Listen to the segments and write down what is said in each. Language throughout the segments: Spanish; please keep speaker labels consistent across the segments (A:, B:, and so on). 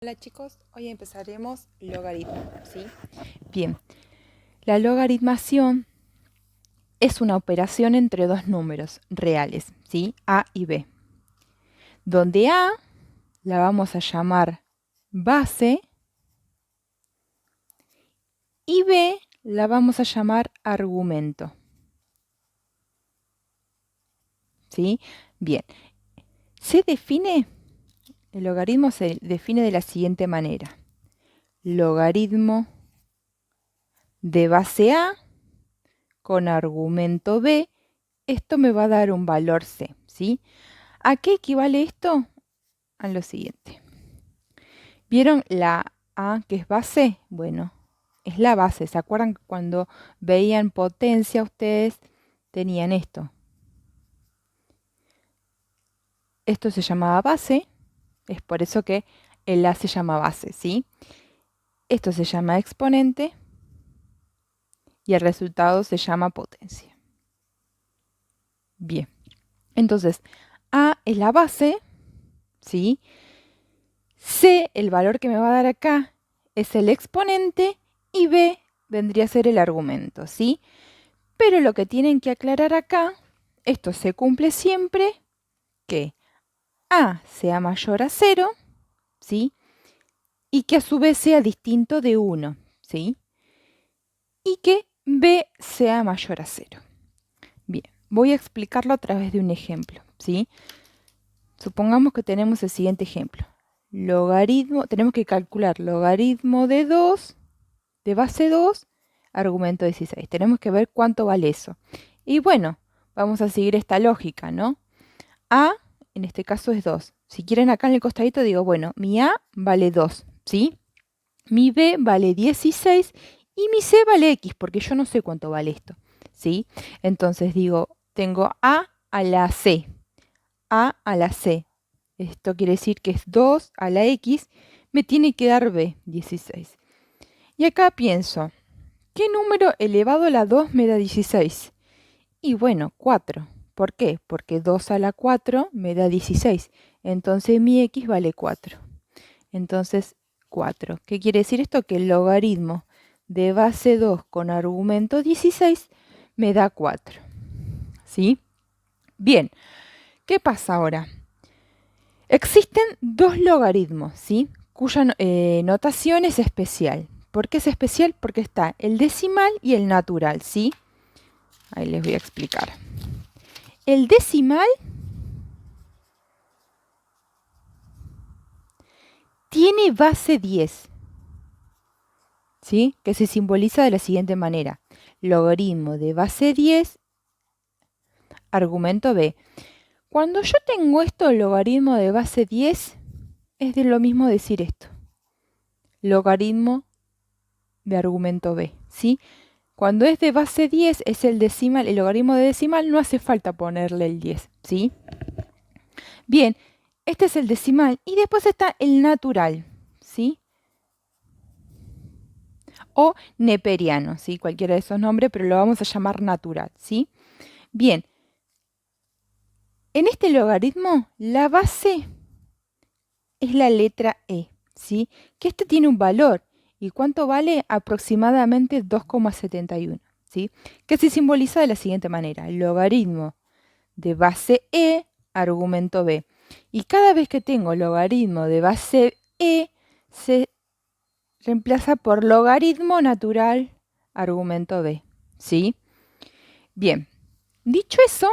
A: Hola chicos, hoy empezaremos logaritmo, ¿sí? Bien, la logaritmación es una operación entre dos números reales, ¿sí? A y B, donde A la vamos a llamar base y B la vamos a llamar argumento, ¿sí? Bien, el logaritmo se define de la siguiente manera: logaritmo de base A con argumento B. Esto me va a dar un valor C, ¿sí? ¿A qué equivale esto? A lo siguiente. ¿Vieron la A que es base? Bueno, es la base. ¿Se acuerdan que cuando veían potencia ustedes tenían esto? Esto se llamaba base, es por eso que el A se llama base, ¿sí? Esto se llama exponente y el resultado se llama potencia. Bien, entonces A es la base, ¿sí? C, el valor que me va a dar acá, es el exponente y B vendría a ser el argumento, ¿sí? Pero lo que tienen que aclarar acá, esto se cumple siempre que A sea mayor a 0, ¿sí? Y que a su vez sea distinto de 1, ¿sí? Y que B sea mayor a 0. Bien, voy a explicarlo a través de un ejemplo, ¿sí? Supongamos que tenemos el siguiente ejemplo. Tenemos que calcular logaritmo de 2, de base 2, argumento 16. Tenemos que ver cuánto vale eso. Y bueno, vamos a seguir esta lógica, ¿no? A, en este caso, es 2. Si quieren, acá en el costadito digo, bueno, mi A vale 2, ¿sí? Mi B vale 16 y mi C vale X, porque yo no sé cuánto vale esto, ¿sí? Entonces digo, tengo A a la C. A a la C. Esto quiere decir que es 2 a la X, me tiene que dar B, 16. Y acá pienso, ¿qué número elevado a la 2 me da 16? Y bueno, 4. ¿Por qué? Porque 2 a la 4 me da 16. Entonces mi X vale 4. Entonces 4. ¿Qué quiere decir esto? Que el logaritmo de base 2 con argumento 16 me da 4. ¿Sí? Bien, ¿qué pasa ahora? Existen dos logaritmos, ¿sí? Cuya notación es especial. ¿Por qué es especial? Porque está el decimal y el natural, ¿sí? Ahí les voy a explicar. El decimal tiene base 10, ¿sí? Que se simboliza de la siguiente manera. Logaritmo de base 10, argumento B. Cuando yo tengo esto, logaritmo de base 10, es de lo mismo decir esto. Logaritmo de argumento B, ¿sí? Cuando es de base 10 es el decimal, el logaritmo de decimal, no hace falta ponerle el 10, ¿sí? Bien, este es el decimal y después está el natural, ¿sí? O neperiano, ¿sí? Cualquiera de esos nombres, pero lo vamos a llamar natural, ¿sí? Bien, en este logaritmo la base es la letra E, ¿sí? Que este tiene un valor. ¿Y cuánto vale? Aproximadamente 2,71, ¿sí? Que se simboliza de la siguiente manera. El logaritmo de base E, argumento B. Y cada vez que tengo logaritmo de base E, se reemplaza por logaritmo natural, argumento B, ¿sí? Bien, dicho eso,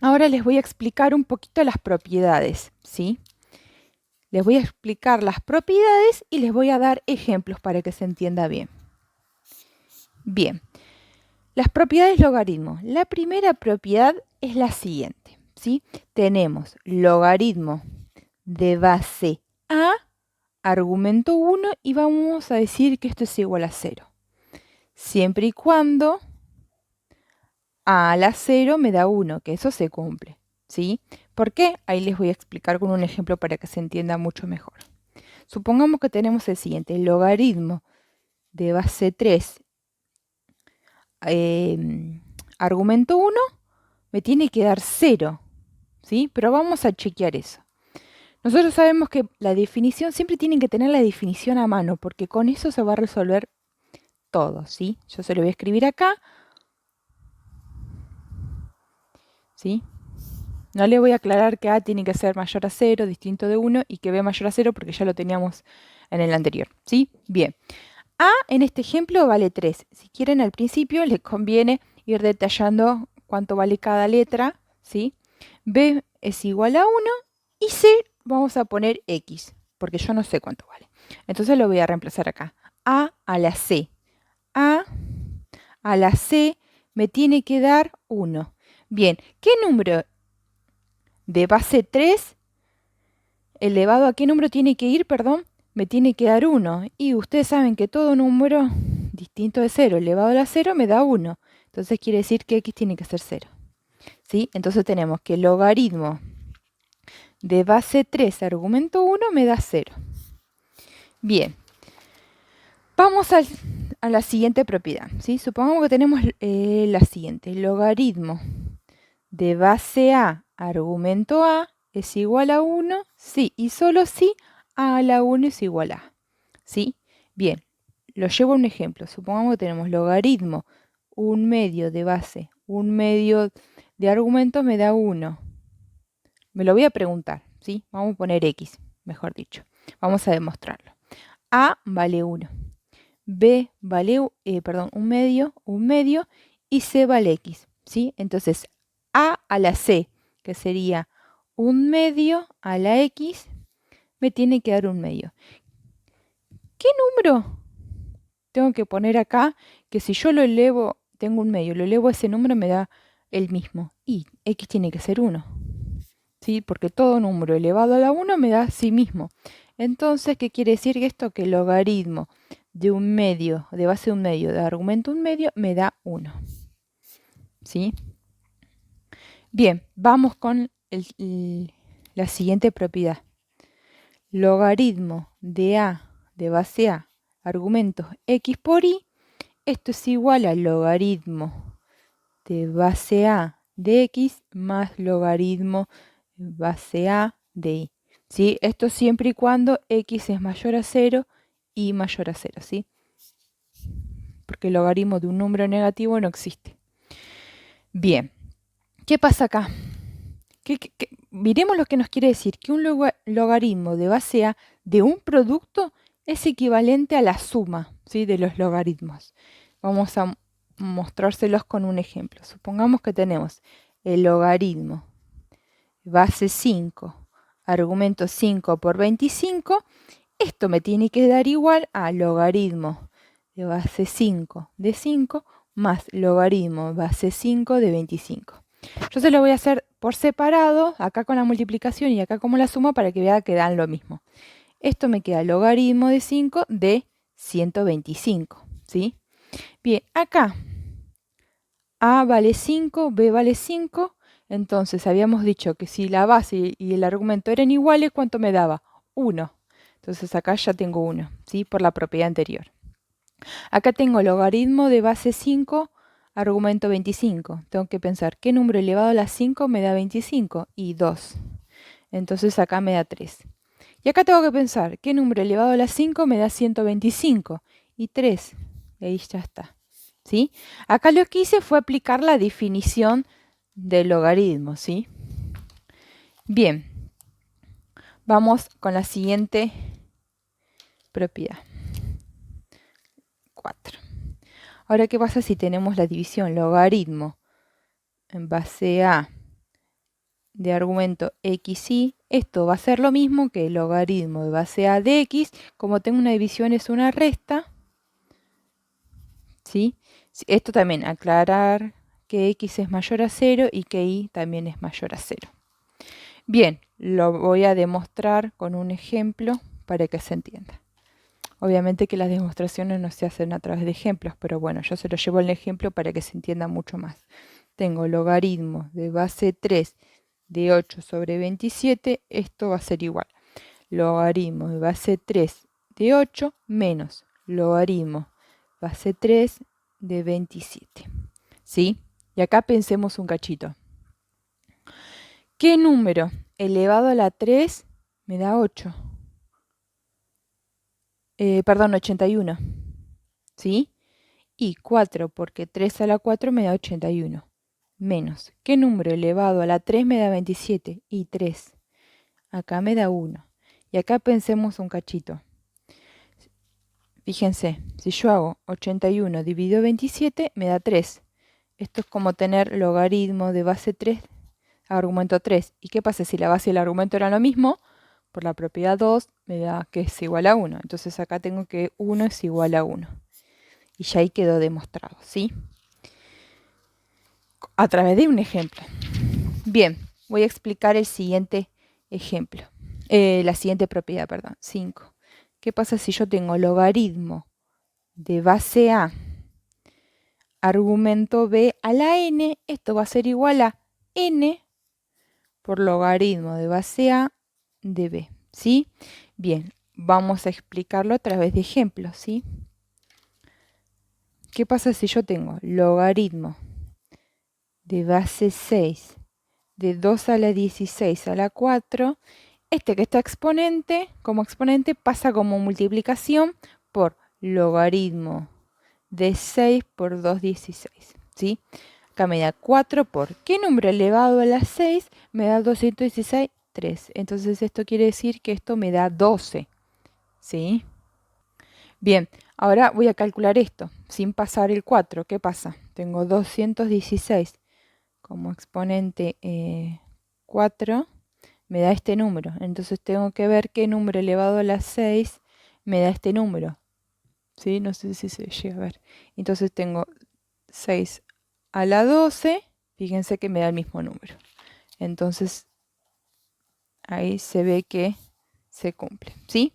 A: ahora les voy a explicar un poquito las propiedades, ¿sí? Les voy a explicar las propiedades y les voy a dar ejemplos para que se entienda bien. Bien, las propiedades logaritmo. La primera propiedad es la siguiente, ¿sí? Tenemos logaritmo de base A, argumento 1, y vamos a decir que esto es igual a 0. Siempre y cuando A a la 0 me da 1, que eso se cumple, ¿sí? ¿Por qué? Ahí les voy a explicar con un ejemplo para que se entienda mucho mejor. Supongamos que tenemos el siguiente, el logaritmo de base 3, argumento 1, me tiene que dar 0, ¿sí? Pero vamos a chequear eso. Nosotros sabemos que la definición, siempre tienen que tener la definición a mano, porque con eso se va a resolver todo, ¿sí? Yo se lo voy a escribir acá, ¿sí? No le voy a aclarar que A tiene que ser mayor a 0, distinto de 1, y que B mayor a 0, porque ya lo teníamos en el anterior, ¿sí? Bien. A en este ejemplo vale 3. Si quieren al principio les conviene ir detallando cuánto vale cada letra, ¿sí? B es igual a 1 y C vamos a poner X, porque yo no sé cuánto vale. Entonces lo voy a reemplazar acá. A la C. A la C me tiene que dar 1. Bien, ¿qué número de base 3 elevado a qué número tiene que ir, perdón? Me tiene que dar 1. Y ustedes saben que todo número distinto de 0 elevado a la 0 me da 1. Entonces quiere decir que X tiene que ser 0. ¿Sí? Entonces tenemos que el logaritmo de base 3 argumento 1 me da 0. Bien. Vamos a la siguiente propiedad. ¿Sí? Supongamos que tenemos la siguiente. Logaritmo de base A argumento A es igual a 1, sí, y solo si A a la 1 es igual a. ¿Sí? Bien, lo llevo a un ejemplo. Supongamos que tenemos logaritmo 1/2 de base, 1/2 de argumentos me da 1. Me lo voy a preguntar, ¿sí? Vamos a poner X, mejor dicho. Vamos a demostrarlo. A vale 1. B vale, 1/2, y C vale X, ¿sí? Entonces, A a la C, que sería 1/2 a la X, me tiene que dar 1/2. ¿Qué número tengo que poner acá? Que si yo lo elevo, tengo 1/2, lo elevo a ese número me da el mismo. Y X tiene que ser 1, ¿sí? Porque todo número elevado a la 1 me da sí mismo. Entonces, ¿qué quiere decir esto? Que el logaritmo de 1/2, de base 1/2, de argumento 1/2, me da 1. ¿Sí? Bien, vamos con la siguiente propiedad. Logaritmo de A de base A, argumentos X por Y, esto es igual al logaritmo de base A de X más logaritmo de base A de Y. ¿Sí? Esto siempre y cuando X es mayor a 0 y mayor a 0, ¿sí? Porque el logaritmo de un número negativo no existe. Bien, ¿qué pasa acá? Miremos lo que nos quiere decir, que un logaritmo de base A de un producto es equivalente a la suma, ¿sí? De los logaritmos. Vamos a mostrárselos con un ejemplo. Supongamos que tenemos el logaritmo base 5, argumento 5 por 25. Esto me tiene que dar igual a logaritmo de base 5 de 5 más logaritmo base 5 de 25. Yo se lo voy a hacer por separado, acá con la multiplicación y acá como la suma, para que vea que dan lo mismo. Esto me queda logaritmo de 5 de 125, ¿sí? Bien, acá A vale 5, B vale 5, entonces habíamos dicho que si la base y el argumento eran iguales, ¿cuánto me daba? 1. Entonces acá ya tengo 1, ¿sí? Por la propiedad anterior. Acá tengo logaritmo de base 5, argumento 25. Tengo que pensar qué número elevado a la 5 me da 25 y 2. Entonces acá me da 3. Y acá tengo que pensar qué número elevado a la 5 me da 125 y 3. Y ahí ya está. ¿Sí? Acá lo que hice fue aplicar la definición del logaritmo, ¿sí? Bien, vamos con la siguiente propiedad. 4. Ahora, ¿qué pasa si tenemos la división logaritmo en base a de argumento x, y? Esto va a ser lo mismo que el logaritmo de base a de x. Como tengo una división, es una resta. ¿Sí? Esto también, aclarar que x es mayor a 0 y que y también es mayor a 0. Bien, lo voy a demostrar con un ejemplo para que se entienda. Obviamente que las demostraciones no se hacen a través de ejemplos, pero bueno, yo se lo llevo al ejemplo para que se entienda mucho más. Tengo logaritmo de base 3 de 8 sobre 27, esto va a ser igual. Logaritmo de base 3 de 8 menos logaritmo base 3 de 27. ¿Sí? Y acá pensemos un cachito. ¿Qué número elevado a la 3 me da 8. Perdón, 81. ¿Sí? Y 4 porque 3 a la 4 me da 81. Menos, ¿qué número elevado a la 3 me da 27? Y 3. Acá me da 1. Y acá pensemos un cachito. Fíjense, si yo hago 81 dividido 27, me da 3. Esto es como tener logaritmo de base 3 a argumento 3. ¿Y qué pasa si la base y el argumento eran lo mismo? Por la propiedad 2 me da que es igual a 1. Entonces acá tengo que 1 es igual a 1. Y ya ahí quedó demostrado, ¿sí? A través de un ejemplo. Bien, voy a explicar el siguiente ejemplo. La siguiente propiedad, perdón, 5. ¿Qué pasa si yo tengo logaritmo de base A, argumento B a la n? Esto va a ser igual a n por logaritmo de base A de B, ¿sí? Bien, vamos a explicarlo a través de ejemplos, ¿sí? ¿Qué pasa si yo tengo logaritmo de base 6 de 2 a la 16 a la 4? Este que está exponente, como exponente, pasa como multiplicación por logaritmo de 6 por 2, 16, ¿sí? Acá me da 4 por, ¿qué número elevado a la 6 me da 216? 3. Entonces esto quiere decir que esto me da 12, ¿sí? Bien, ahora voy a calcular esto, sin pasar el 4. ¿Qué pasa? Tengo 216 como exponente 4, me da este número. Entonces tengo que ver qué número elevado a la 6 me da este número, ¿sí? No sé si se llega a ver. Entonces tengo 6 a la 12, fíjense que me da el mismo número. Entonces ahí se ve que se cumple, ¿sí?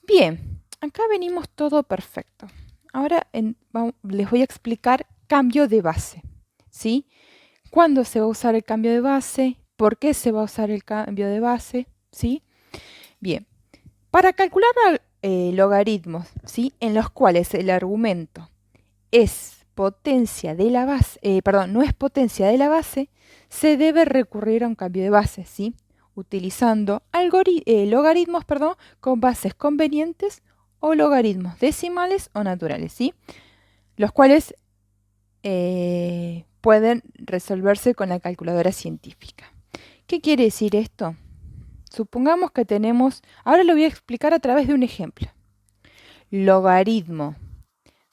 A: Bien, acá venimos todo perfecto. Ahora les voy a explicar cambio de base, ¿sí? ¿Cuándo se va a usar el cambio de base? ¿Por qué se va a usar el cambio de base? ¿Sí? Bien, para calcular logaritmos, ¿sí? En los cuales el argumento es potencia de la base, no es potencia de la base, se debe recurrir a un cambio de base, ¿sí? Utilizando logaritmos, con bases convenientes o logaritmos decimales o naturales, ¿sí? Los cuales pueden resolverse con la calculadora científica. ¿Qué quiere decir esto? Supongamos que tenemos, ahora lo voy a explicar a través de un ejemplo. Logaritmo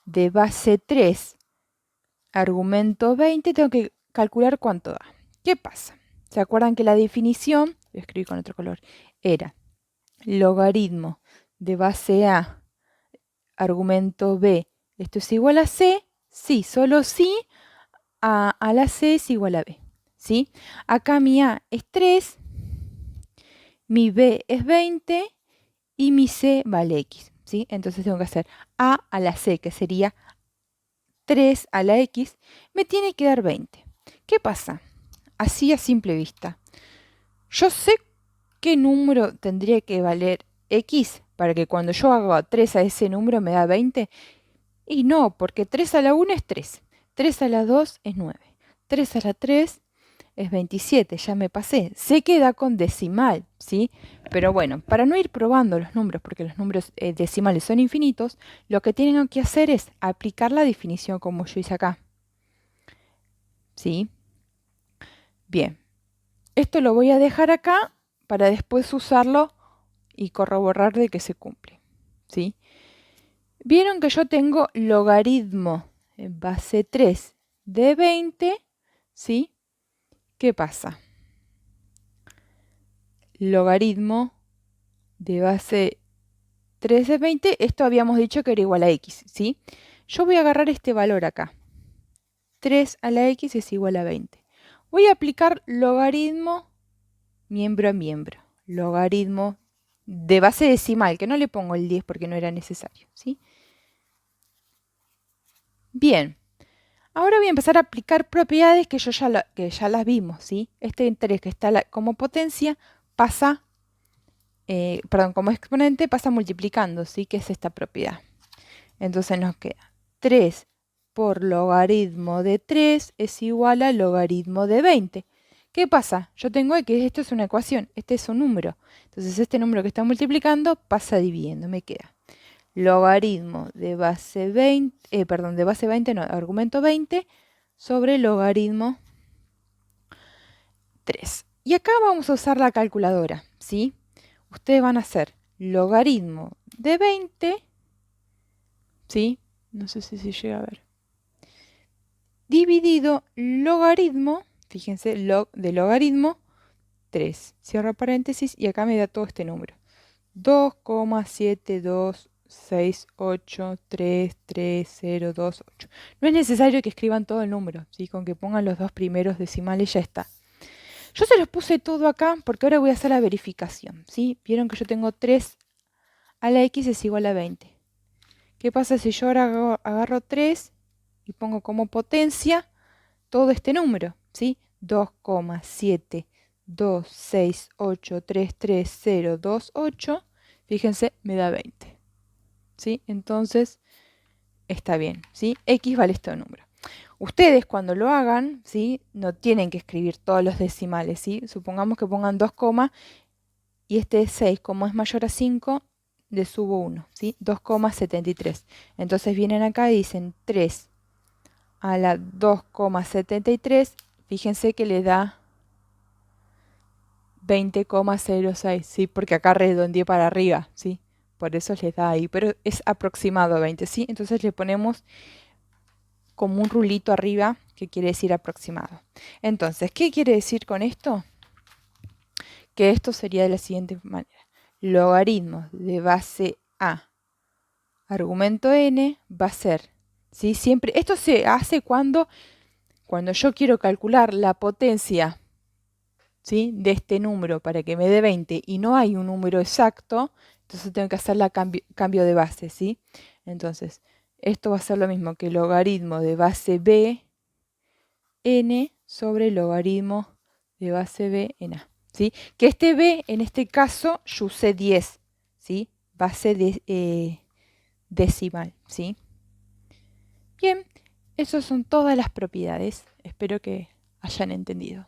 A: de base 3, argumento 20, tengo que calcular cuánto da. ¿Qué pasa? ¿Se acuerdan que la definición, lo escribí con otro color, era logaritmo de base A, argumento B, esto es igual a C? Sí, solo sí, a la C es igual a B, ¿sí? Acá mi A es 3, mi B es 20 y mi C vale X, ¿sí? Entonces tengo que hacer A a la C, que sería 3 a la X, me tiene que dar 20. ¿Qué pasa? Así a simple vista. Yo sé qué número tendría que valer X para que cuando yo haga 3 a ese número me da 20. Y no, porque 3 a la 1 es 3, 3 a la 2 es 9, 3 a la 3 es 27, ya me pasé. Se queda con decimal, ¿sí? Pero bueno, para no ir probando los números, porque los números decimales son infinitos, lo que tienen que hacer es aplicar la definición como yo hice acá, ¿sí? Bien, esto lo voy a dejar acá para después usarlo y corroborar de que se cumple, ¿sí? Vieron que yo tengo logaritmo en base 3 de 20, ¿sí? ¿Qué pasa? Logaritmo de base 3 de 20, esto habíamos dicho que era igual a x, ¿sí? Yo voy a agarrar este valor acá. 3 a la x es igual a 20. Voy a aplicar logaritmo miembro a miembro. Logaritmo de base decimal, que no le pongo el 10 porque no era necesario, ¿sí? Bien. Ahora voy a empezar a aplicar propiedades que ya las vimos, ¿sí? Este interés que está como potencia pasa, como exponente pasa multiplicando, ¿sí? Que es esta propiedad. Entonces nos queda 3 por logaritmo de 3 es igual a logaritmo de 20. ¿Qué pasa? Yo tengo X, esto es una ecuación, este es un número. Entonces este número que está multiplicando pasa dividiendo, me queda logaritmo de base 20, de base 20, no, argumento 20 sobre logaritmo 3. Y acá vamos a usar la calculadora, ¿sí? Ustedes van a hacer logaritmo de 20, ¿sí? No sé si se llega a ver. Dividido logaritmo, fíjense, log de logaritmo 3. Cierro paréntesis y acá me da todo este número. 2,7268333028. No es necesario que escriban todo el número, ¿sí? Con que pongan los dos primeros decimales ya está. Yo se los puse todo acá porque ahora voy a hacer la verificación, ¿sí? Vieron que yo tengo 3 a la x es igual a 20. ¿Qué pasa si yo ahora agarro 3 y pongo como potencia todo este número, ¿sí? 2,7268333028, fíjense, me da 20, ¿sí? Entonces, está bien, ¿sí? X vale este número. Ustedes cuando lo hagan, ¿sí? No tienen que escribir todos los decimales, ¿sí? Supongamos que pongan 2, y este es 6, como es mayor a 5, le subo 1, ¿sí? 2,73. Entonces vienen acá y dicen 3 a la 2,73, fíjense que le da 20,06, ¿sí? Porque acá redondeé para arriba, ¿sí? Por eso les da ahí, pero es aproximado a 20, ¿sí? Entonces le ponemos como un rulito arriba, que quiere decir aproximado. Entonces, ¿qué quiere decir con esto? Que esto sería de la siguiente manera. Logaritmo de base A, argumento n, va a ser, ¿sí? Siempre, esto se hace cuando yo quiero calcular la potencia, ¿sí? De este número para que me dé 20 y no hay un número exacto, entonces tengo que hacer la cambio de base, ¿sí? Entonces, esto va a ser lo mismo que logaritmo de base B n sobre logaritmo de base B en A, ¿sí? Que este B, en este caso, yo usé 10, ¿sí? Base decimal, ¿sí? Bien, esas son todas las propiedades. Espero que hayan entendido.